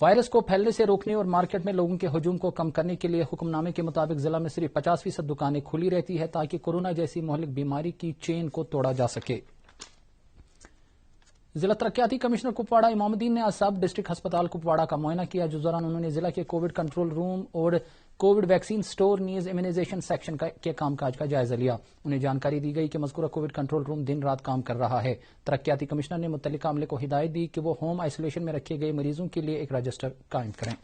Virus کو پھیلنے سے روکنے اور مارکیٹ میں لوگوں کے ہجوم کو کم کرنے کے لیے حکم نامے کے مطابق ضلع میں صرف 50% دکانیں کھلی رہتی ہے تاکہ کورونا جیسی مہلک بیماری کی چین کو توڑا جا سکے۔ ضلع ترقیاتی کمشنر کپواڑہ امام الدین نے آج سب ڈسٹرکٹ ہسپتال کپواڑہ کا معائنہ کیا، جس دوران انہوں نے ضلع کے کووڈ کنٹرول روم اور کووڈ ویکسین سٹور نیز امیونائزیشن سیکشن کے کام کاج کا جائزہ لیا۔ انہیں جانکاری دی گئی کہ مذکورہ کووڈ کنٹرول روم دن رات کام کر رہا ہے۔ ترقیاتی کمشنر نے متعلقہ عملے کو ہدایت دی کہ وہ ہوم آئسولیشن میں رکھے گئے مریضوں کے لیے ایک رجسٹر قائم کریں۔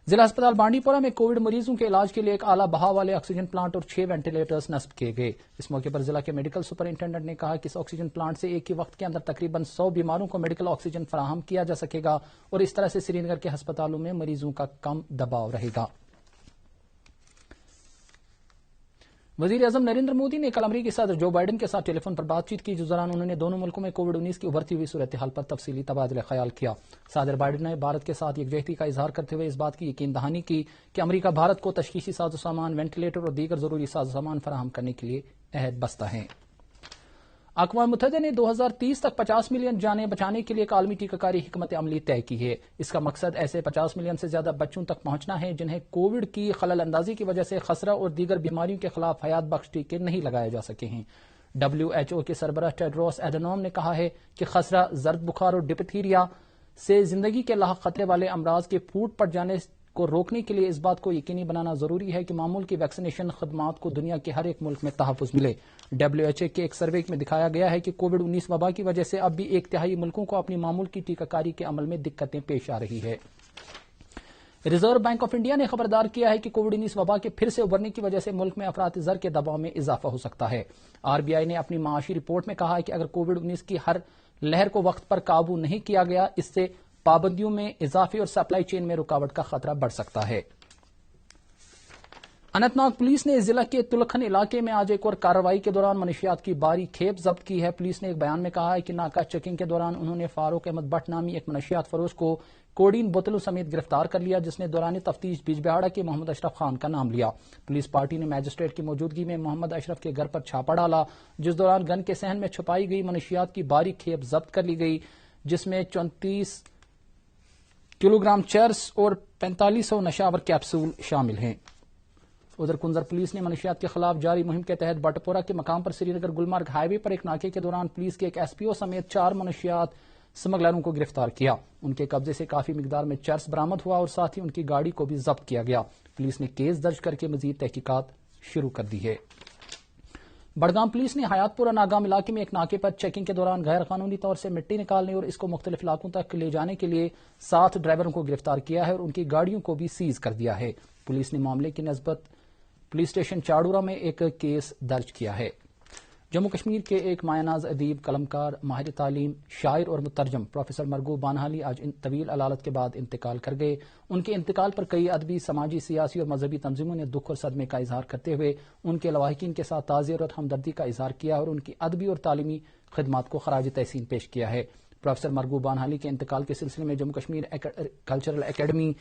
ضلع ہسپتال بانڈی پورہ میں کووڈ مریضوں کے علاج کے لیے ایک اعلی بہا والے آکسیجن پلانٹ اور 6 وینٹیلیٹرز نصب کیے گئے۔ اس موقع پر ضلع کے میڈیکل سپرنٹینڈنٹ نے کہا کہ اس آکسیجن پلانٹ سے ایک ہی وقت کے اندر تقریباً 100 بیماروں کو میڈیکل آکسیجن فراہم کیا جا سکے گا اور اس طرح سے سری نگر کے ہسپتالوں میں مریضوں کا کم دباؤ رہے گا۔ وزیر اعظم نریندر مودی نے کل امریکی صدر جو بائیڈن کے ساتھ ٹیلی فون پر بات چیت کی، جس دوران انہوں نے دونوں ملکوں میں کووڈ-19 کی ابھرتی ہوئی صورتحال پر تفصیلی تبادلہ خیال کیا۔ صدر بائیڈن نے بھارت کے ساتھ یکجہتی کا اظہار کرتے ہوئے اس بات کی یقین دہانی کی کہ امریکہ بھارت کو تشخیصی سازوسامان، وینٹیلیٹر اور دیگر ضروری سازوسامان فراہم کرنے کے لیے عہد بستہ ہے۔ اقوام متحدہ نے 2030 تک 50 ملین جانیں بچانے کے لیے ایک عالمی ٹیکہ کاری حکمت عملی طے کی ہے۔ اس کا مقصد ایسے 50 ملین سے زیادہ بچوں تک پہنچنا ہے جنہیں کووڈ کی خلل اندازی کی وجہ سے خسرہ اور دیگر بیماریوں کے خلاف حیات بخش ٹیکے نہیں لگائے جا سکے ہیں۔ WHO کے سربراہ ٹیڈروس ایڈھنوم نے کہا ہے کہ خسرہ، زرد بخار اور ڈپتھیریا سے زندگی کے لاحق خطرے والے امراض کے پھوٹ پڑ جانے کو روکنے کے لیے اس بات کو یقینی بنانا ضروری ہے کہ معمول کی ویکسینیشن خدمات کو دنیا کے ہر ایک ملک میں تحفظ ملے۔ WHO کے ایک سروے میں دکھایا گیا ہے کہ کووڈ-19 وبا کی وجہ سے اب بھی 1/3 ملکوں کو اپنی معمول کی ٹیکہ کاری کے عمل میں دقتیں پیش آ رہی ہے۔ ریزرو بینک آف انڈیا نے خبردار کیا ہے کہ کووڈ-19 وبا کے پھر سے ابھرنے کی وجہ سے ملک میں افراط زر کے دباؤ میں اضافہ ہو سکتا ہے۔ RBI نے اپنی معاشی رپورٹ میں کہا ہے کہ اگر کووڈ-19 کی ہر لہر کو وقت پر قابو نہیں کیا گیا، اس سے پابندیوں میں اضافے اور سپلائی چین میں رکاوٹ کا خطرہ بڑھ سکتا ہے۔ اننت ناگ پولیس نے ضلع کے تلکھن علاقے میں آج ایک اور کارروائی کے دوران منشیات کی باری کھیپ ضبط کی ہے۔ پولیس نے ایک بیان میں کہا ہے کہ ناکہ چیکنگ کے دوران انہوں نے فاروق احمد بٹ نامی ایک منشیات فروش کو کوڈین بوتلوں سمیت گرفتار کر لیا، جس نے دوران تفتیش بیج بہاڑا کے محمد اشرف خان کا نام لیا۔ پولیس پارٹی نے میجسٹریٹ کی موجودگی میں محمد اشرف کے گھر پر چھاپا ڈالا، جس دوران گن کے صحن میں چھپائی گئی منشیات کی باری کھیپ ضبط کر لی گئی، جس میں 34 کلو گرام چرس اور 4500 نشاور کیپسول شامل ہیں۔ ادھر کنزر پولیس نے منشیات کے خلاف جاری مہم کے تحت بٹپورہ کے مقام پر سری نگر گلمرگ ہائی وے پر ایک ناکے کے دوران پولیس کے ایک SPO سمیت 4 منشیات سمگلروں کو گرفتار کیا۔ ان کے قبضے سے کافی مقدار میں چرس برآمد ہوا اور ساتھ ہی ان کی گاڑی کو بھی ضبط کیا گیا۔ پولیس نے کیس درج کر کے مزید تحقیقات شروع کر دی ہے۔ بڑگام پولیس نے حیات پورہ ناگام علاقے میں ایک ناکے پر چیکنگ کے دوران غیر قانونی طور سے مٹی نکالنے اور اس کو مختلف علاقوں تک لے جانے کے لیے 7 ڈرائیوروں کو گرفتار کیا ہے اور ان کی گاڑیوں کو بھی سیز کر دیا ہے۔ پولیس نے معاملے کی نسبت پولیس اسٹیشن چاڑورہ میں ایک کیس درج کیا ہے۔ جموں کشمیر کے ایک مایہ ناز ادیب، قلمکار، ماہر تعلیم، شاعر اور مترجم پروفیسر مرغوب بانہالی آج طویل علالت کے بعد انتقال کر گئے۔ ان کے انتقال پر کئی ادبی، سماجی، سیاسی اور مذہبی تنظیموں نے دکھ اور صدمے کا اظہار کرتے ہوئے ان کے لواحقین کے ساتھ تعزیت اور ہمدردی کا اظہار کیا اور ان کی ادبی اور تعلیمی خدمات کو خراج تحسین پیش کیا ہے۔ پروفیسر مرغوب بانہالی کے انتقال کے سلسلے میں جموں کشمیر کلچرل اکیڈمی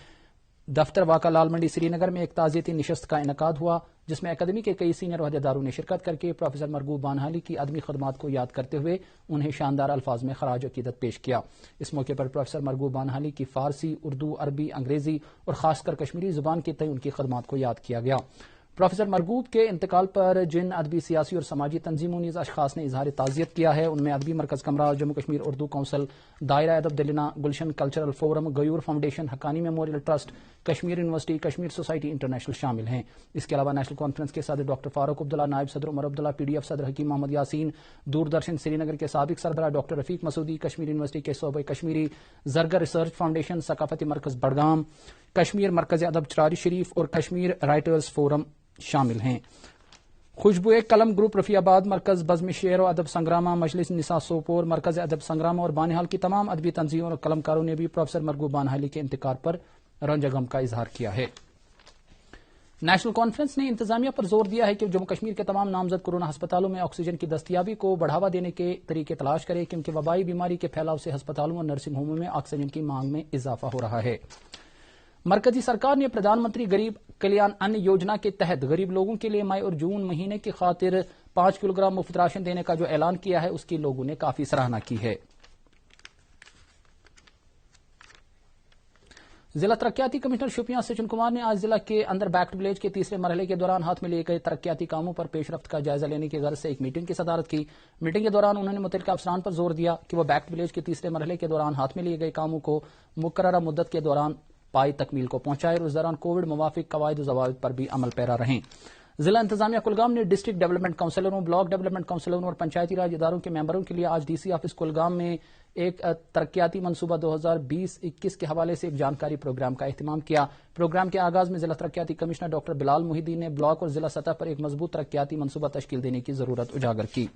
دفتر واقع لال منڈی سری نگر میں ایک تعزیتی نشست کا انعقاد ہوا، جس میں اکیڈمی کے کئی سینئر عہدیداروں نے شرکت کر کے پروفیسر مرغوب بانہالی کی ادبی خدمات کو یاد کرتے ہوئے انہیں شاندار الفاظ میں خراج عقیدت پیش کیا۔ اس موقع پر پروفیسر مرغوب بانہالی کی فارسی، اردو، عربی، انگریزی اور خاص کر کشمیری زبان کے تئیں ان کی خدمات کو یاد کیا گیا۔ پروفیسر مرغوب کے انتقال پر جن ادبی، سیاسی اور سماجی تنظیموں نیز اشخاص نے اظہار تعزیت کیا ہے، ان میں ادبی مرکز کمرہ، جموں کشمیر اردو کونسل، دائرہ ادب دلنا، گلشن کلچرل فورم، غیور foundation, Haqqani memorial trust, Kashmir university, Kashmir society international شامل ہیں۔ اس کے علاوہ نیشنل کانفرنس کے صدر ڈاکٹر فاروق عبداللہ، نائب صدر عمر عبداللہ، PDF صدر حکیم محمد یاسین، دوردرشن سری نگر کے سابق سربراہ ڈاکٹر رفیق مسعودی، کشمیر یونیورسٹی کے صوبہ کشمیری، زرگر ریسرچ فاؤنڈیشن، ثقافتی مرکز بڑگام، کشمیر مرکز ادب چراری شریف اور کشمیر رائٹرز فورم شامل ہیں۔ خوشبو قلم گروپ رفیع آباد، مرکز بزم شعر و ادب سنگرامہ، مجلس نساء سوپور، مرکز ادب سنگرامہ اور بانہال کی تمام ادبی تنظیموں اور قلمکاروں نے بھی پروفیسر مرغوب بانہالی کے انتقال پر رنج غم کا اظہار کیا ہے۔ نیشنل کانفرنس نے انتظامیہ پر زور دیا ہے کہ جموں کشمیر کے تمام نامزد کورونا ہسپتالوں میں آکسیجن کی دستیابی کو بڑھاوا دینے کے طریقے تلاش کرے، کیونکہ وبائی بیماری کے پھیلاؤ سے ہسپتالوں اور نرسنگ ہوموں میں آکسیجن کی مانگ میں اضافہ ہو رہا ہے۔ مرکزی سرکار نے پردھان منتری غریب کلیان ان یوجنا کے تحت غریب لوگوں کے لیے مئی اور جون مہینے کی خاطر 5 کلو گرام مفت راشن دینے کا جو اعلان کیا ہے، اس کی لوگوں نے کافی سراہنا کی ہے۔ ضلع ترقیاتی کمشنر شوپیاں سچن کمار نے آج ضلع کے اندر بیک ٹو ولیج کے تیسرے مرحلے کے دوران ہاتھ میں لیے گئے ترقیاتی کاموں پر پیش رفت کا جائزہ لینے کی غرض سے ایک میٹنگ کی صدارت کی۔ میٹنگ کے دوران انہوں نے متعلقہ افسران پر زور دیا کہ وہ بیک ٹو ولیج کے تیسرے مرحلے کے دوران ہاتھ میں لیے گئے کاموں کو مقررہ مدت کے دوران پائی تکمیل کو پہنچائے اور اس دوران کووڈ موافق قواعد و ضوابط پر بھی عمل پیرا رہیں۔ ضلع انتظامیہ کلگام نے ڈسٹرکٹ ڈیولپمنٹ کونسلروں، بلاک ڈیولپمنٹ کونسلروں اور پنچایتی راج اداروں کے ممبروں کے لیے آج ڈی سی آفس کلگام میں ایک ترقیاتی منصوبہ 2020-21 کے حوالے سے ایک جانکاری پروگرام کا اہتمام کیا۔ پروگرام کے آغاز میں ضلع ترقیاتی کمشنر ڈاکٹر بلال محی الدین نے بلاک اور ضلع سطح پر ایک مضبوط ترقیاتی منصوبہ تشکیل دینے کی ضرورت اجاگر کی۔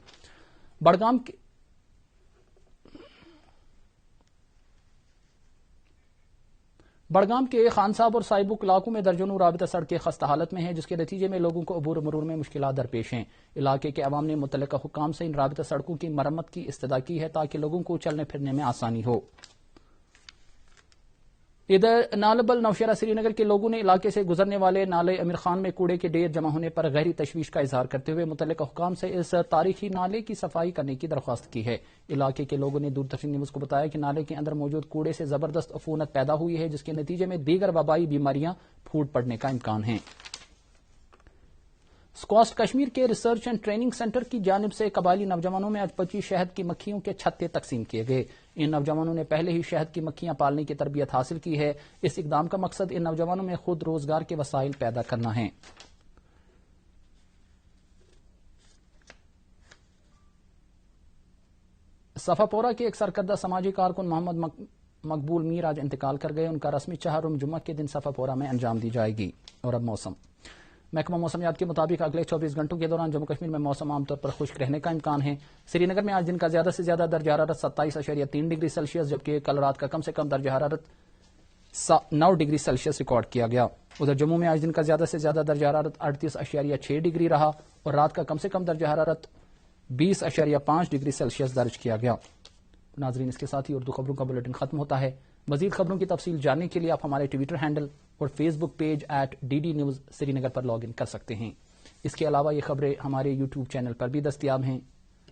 بڑگام کے خان صاحب اور سائبک علاقوں میں درجنوں رابطہ سڑکیں خستہ حالت میں ہیں، جس کے نتیجے میں لوگوں کو عبور و مرور میں مشکلات درپیش ہیں۔ علاقے کے عوام نے متعلقہ حکام سے ان رابطہ سڑکوں کی مرمت کی استدعا کی ہے تاکہ لوگوں کو چلنے پھرنے میں آسانی ہو۔ ادھر نالبل نوشہرہ سری نگر کے لوگوں نے علاقے سے گزرنے والے نالے امیر خان میں کوڑے کے ڈھیر جمع ہونے پر گہری تشویش کا اظہار کرتے ہوئے متعلقہ حکام سے اس تاریخی نالے کی صفائی کرنے کی درخواست کی ہے۔ علاقے کے لوگوں نے دوردرشن نیوز کو بتایا کہ نالے کے اندر موجود کوڑے سے زبردست عفونت پیدا ہوئی ہے، جس کے نتیجے میں دیگر وبائی بیماریاں پھوٹ پڑنے کا امکان ہے۔ سکواسٹ کشمیر کے ریسرچ اینڈ ٹریننگ سینٹر کی جانب سے قبائلی نوجوانوں میں آج 25 شہد کی مکھیوں کے چھتے تقسیم کیے گئے۔ ان نوجوانوں نے پہلے ہی شہد کی مکھیاں پالنے کی تربیت حاصل کی ہے۔ اس اقدام کا مقصد ان نوجوانوں میں خود روزگار کے وسائل پیدا کرنا ہے۔ صفاپورہ کے ایک سرکردہ سماجی کارکن محمد مقبول میر آج انتقال کر گئے۔ ان کا رسمی چہارم جمعہ کے دن صفاپورہ میں انجام دی جائے گی۔ اور اب موسم۔ محکمہ موسمیات کے مطابق اگلے 24 گھنٹوں کے دوران جموں کشمیر میں موسم عام طور پر خشک رہنے کا امکان ہے۔ سری نگر میں آج دن کا زیادہ سے زیادہ درجہ حرارت 27.3 ڈگری سیلسیس جبکہ کل رات کا کم سے کم درجہ حرارت 9 ڈگری سیلسیس ریکارڈ کیا گیا۔ ادھر جموں میں آج دن کا زیادہ سے زیادہ درجہ حرارت 38.6 ڈگری رہا اور رات کا کم سے کم درجہ حرارت 20.5 ڈگری سیلسیس درج کیا گیا۔ ناظرین، اس کے ساتھ ہی اردو خبروں کا بلیٹن ختم ہوتا ہے۔ مزید خبروں کی تفصیل جاننے کے لیے آپ ہمارے ٹویٹر ہینڈل اور Facebook page @DD News Srinagar پر لاگ ان کر سکتے ہیں۔ اس کے علاوہ یہ خبریں ہمارے یوٹیوب چینل پر بھی دستیاب ہیں۔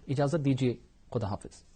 اجازت دیجیے، خدا حافظ۔